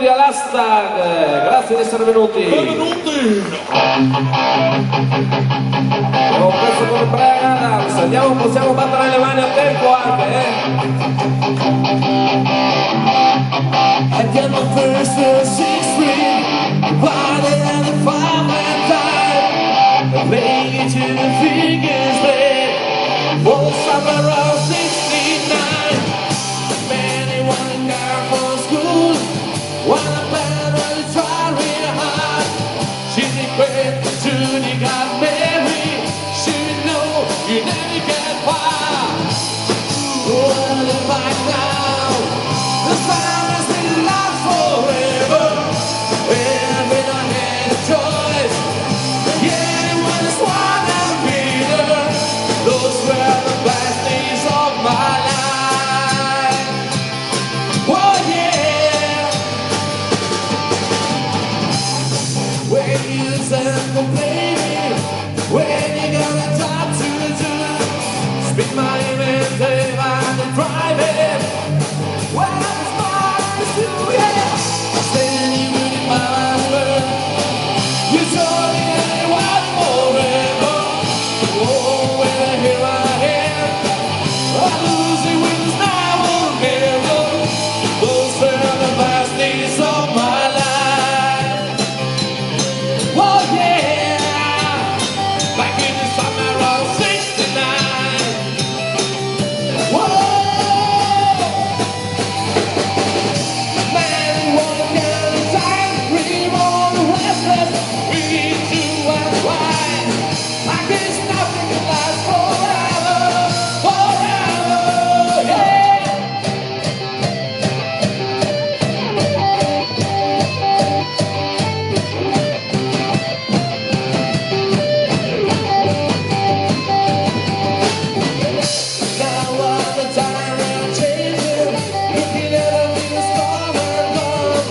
benvenuti all'Hashtag, grazie di essere venuti. Benvenuti! Con questo con Brian Adams, andiamo, possiamo battere le mani a tempo anche, Andiamo first to 6th Street, party at the fireman time, playing it to the fingers red, for summer of 69, many wanted down for school, while the band was trying hard, she's a great Judy got married, she know you never get far, oh, the back now, the sound has been lost forever, and we don't have a choice, yeah, it was one and Peter, those were the best days of my life, oh yeah, when you send the baby, when you gonna talk to do, speak my name and say I'm driving, well, it's mine to yeah, standing with my husband, you told me I want forever, oh, well, here I am, I'm losing wings now or never, those were the last days of my life, oh yeah, back in the summer of 69, whoa, man, what a kind of time, dream on the restless, we need to unwind, I guess nothing can last forever, forever, yeah. Now all the time I'm changing, looking at a little stronger gone.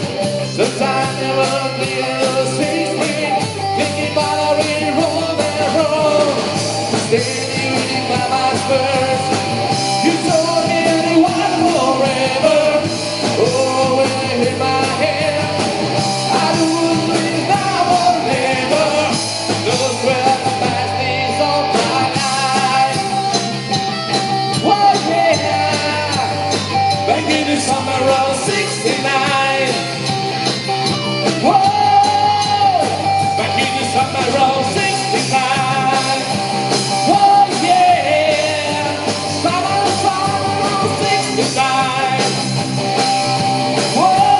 Sometimes I won't be able to see me, thinking about a really wrong and wrong. Standing with my mind first, you told me that it was forever. Oh, when I hit my hand, I lose it now or never. Those were the best days of my life. Oh yeah, back in the summer of 69. Whoa, back in the summer of 69. Oh yeah, summer of 69. Whoa.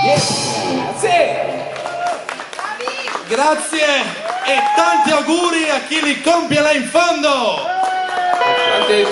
That's it. Grazie e tanti auguri a chi li compie là in fondo! Tanti